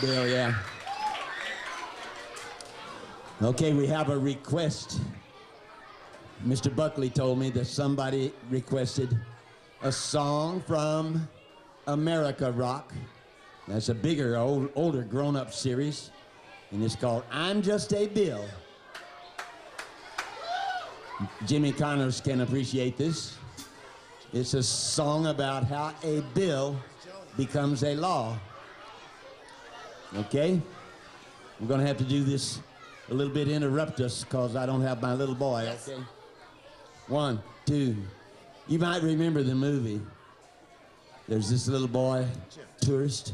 the bill, yeah. Okay, we have a request. Mr. Buckley told me that somebody requested a song from America Rock. That's a bigger, older, grown-up series, and it's called I'm Just a Bill. Jimmy Connors can appreciate this. It's a song about how a bill becomes a law. Okay? We're gonna have to do this a little bit interrupt us because I don't have my little boy, okay? 1, 2. You might remember the movie. There's this little boy, tourist.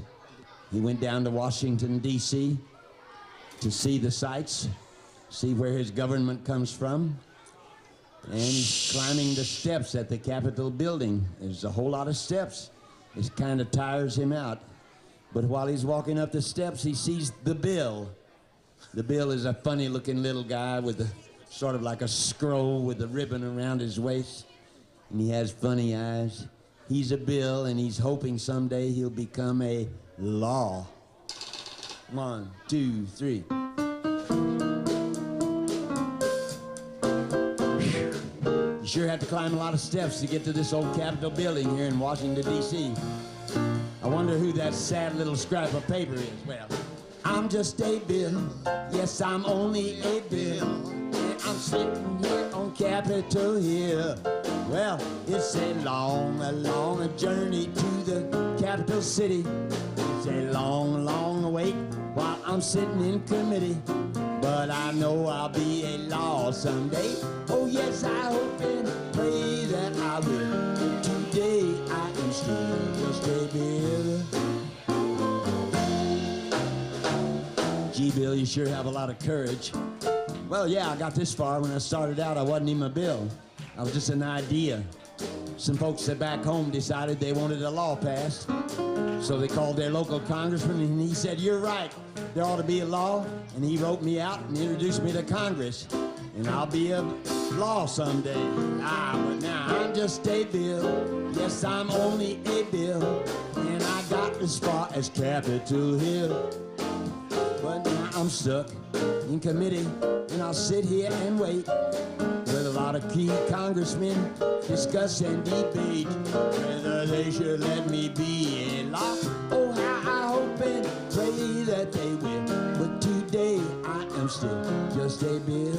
He went down to Washington, D.C. to see the sights, see where his government comes from. And he's climbing the steps at the Capitol building. There's a whole lot of steps. It kind of tires him out. But while he's walking up the steps, he sees the bill. The bill is a funny-looking little guy with a sort of like a scroll with a ribbon around his waist. And he has funny eyes. He's a bill, and he's hoping someday he'll become a law. 1, 2, 3. You sure have to climb a lot of steps to get to this old Capitol building here in Washington, D.C. I wonder who that sad little scrap of paper is. Well, I'm just a bill. Yes, I'm only a bill. And I'm sitting here on Capitol Hill. Well, it's a long journey to the capital city. It's a long, long wait while I'm sitting in committee. But I know I'll be a law someday. Oh yes, I hope and pray that I will. Today I am still just a bill. Gee, Bill, you sure have a lot of courage. Well, yeah, I got this far. When I started out, I wasn't even a bill. I was just an idea. Some folks that back home decided they wanted a law passed. So they called their local congressman, and he said, "You're right, there ought to be a law." And he wrote me out and introduced me to Congress. And I'll be a law someday. But now I'm just a bill. Yes, I'm only a bill. And I got as far as Capitol Hill. But now I'm stuck in committee, and I'll sit here and wait with a lot of key congressmen discuss and debate whether they should let me be a law. Oh, how I hope and pray that they will. But today I am still just a bill.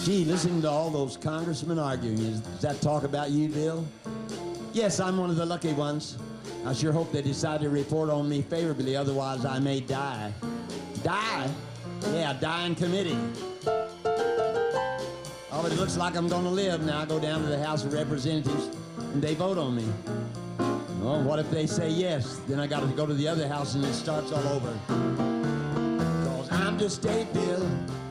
Gee, listening to all those congressmen arguing, does that talk about you, Bill? Yes, I'm one of the lucky ones. I sure hope they decide to report on me favorably, otherwise I may die. Die? Yeah, die in committee. Oh, it looks like I'm gonna live now. I go down to the House of Representatives and they vote on me. Well, what if they say yes? Then I gotta go to the other house and it starts all over. 'Cause I'm just a bill.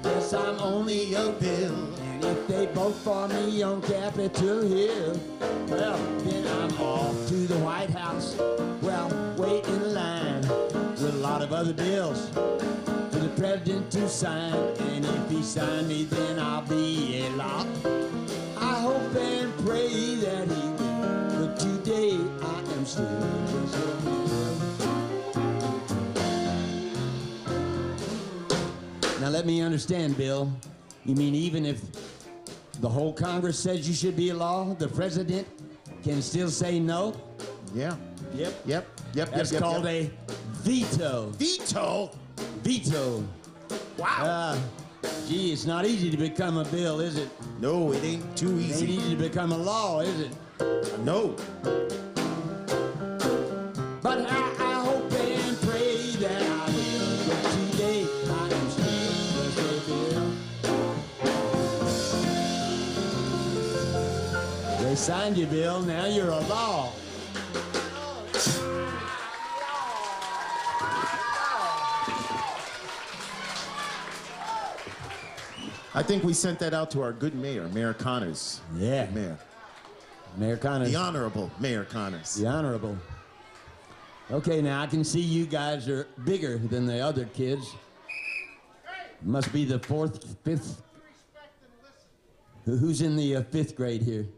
Yes, I'm only a bill. And if they vote for me on Capitol Hill, well, then I'm off to the White House. Well, wait in line with a lot of other bills for the president to sign. And if he signs me, then I'll be a law. I hope and pray that he will. But today I am still just a bill. Now let me understand, Bill. You mean even if the whole Congress says you should be a law, the president can still say no? Yeah. Yep. That's called a veto. Veto? Veto. Wow. Gee, it's not easy to become a bill, is it? No, it ain't too easy. It ain't easy to become a law, is it? No. But I hope and pray that I will. But today I am still just a bill. They signed you, Bill. Now you're a law. I think we sent that out to our good mayor, Mayor Connors. Yeah. Good mayor. Mayor Connors. The Honorable Mayor Connors. The Honorable. Okay, now I can see you guys are bigger than the other kids. Must be the 4th, 5th. Who's in the 5th grade here?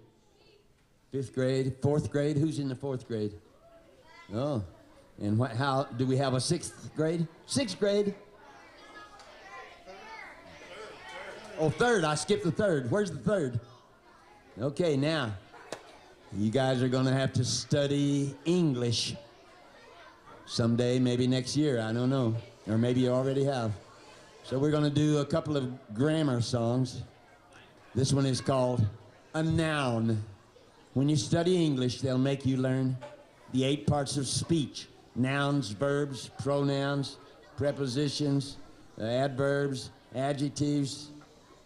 Fifth grade, fourth grade. Who's in the fourth grade? Oh, and how do we have a sixth grade? Sixth grade. Oh, third. I skipped the third. Where's the third? Okay, now you guys are gonna have to study English someday, maybe next year. I don't know, or maybe you already have. So we're gonna do a couple of grammar songs. This one is called a noun. When you study English, they'll make you learn the 8 parts of speech: nouns, verbs, pronouns, prepositions, adverbs, adjectives,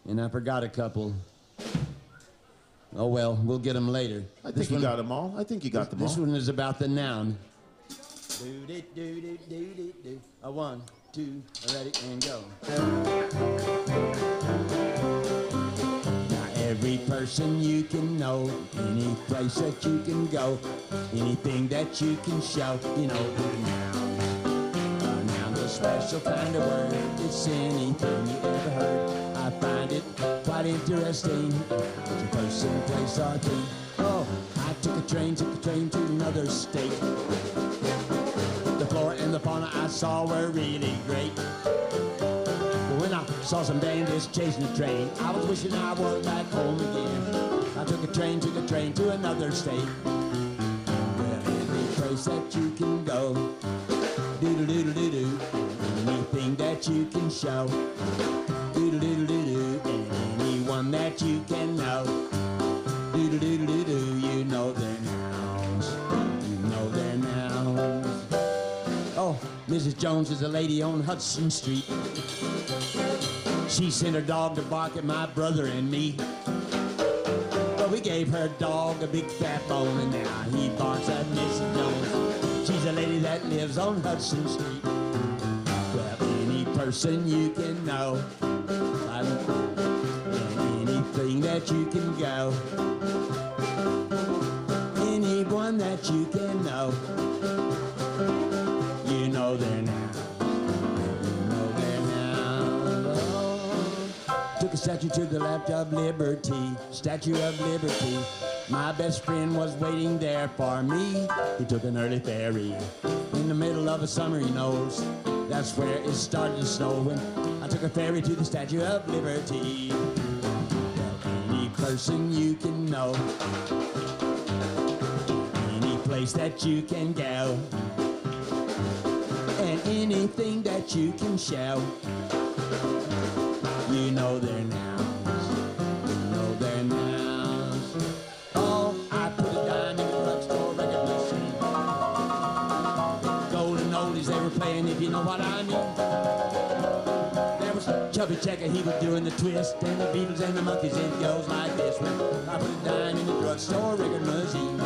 and I forgot a couple. Oh well, we'll get them later. I think you got them all. I think you got them all. This one is about the noun. Do. A 1, 2, ready, and go. Now every person you can know, any place that you can go, anything that you can show, you know the nouns. A noun's a special kind of word. It's anything you ever heard. I find it quite interesting. It's a person, place, or thing. Oh, I took a train to another state. The flora and the fauna I saw were really great. But when I saw some bandits chasing a train, I was wishing I was back home again. I took a train to another state. Well, every place that you can go, doodle-doodle-doo-doo, anything that you can show, doodle-doodle-doo-doo, and anyone that you can know, doodle-doodle-doo-doo, you know their nouns, you know their nouns. Oh, Mrs. Jones is a lady on Hudson Street. She sent her dog to bark at my brother and me. But we gave her dog a big fat bone, and now he barks at Mrs. Jones. She's a lady that lives on Hudson Street. Well, any person you can know, and anything that you can go, anyone that you can know, you know their nouns. You know their nouns. Oh. Took a statue to the left of Liberty, Statue of Liberty. My best friend was waiting there for me. He took an early ferry in the middle of the summer, he knows. That's where it started to snow when I took a ferry to the Statue of Liberty. Well, any person you can know, any place that you can go, and anything that you can show, you know their nouns, you know their nouns. Oh, I put a dime in the drugstore record machine. Golden oldies they were playing, if you know what I mean. There was Chubby Checker, he was doing the twist, and the Beatles and the Monkeys, it goes like this. When I put a dime in the drugstore record machine.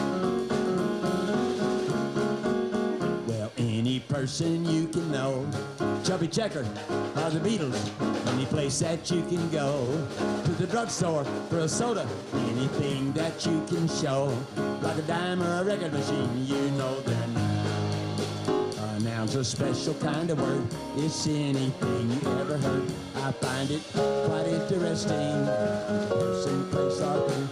Any person you can know, Chubby Checker or the Beatles, any place that you can go, to the drugstore for a soda, anything that you can show, like a dime or a record machine, you know their nouns. A noun's a special kind of word, it's anything you ever heard. I find it quite interesting. Person, place, or thing.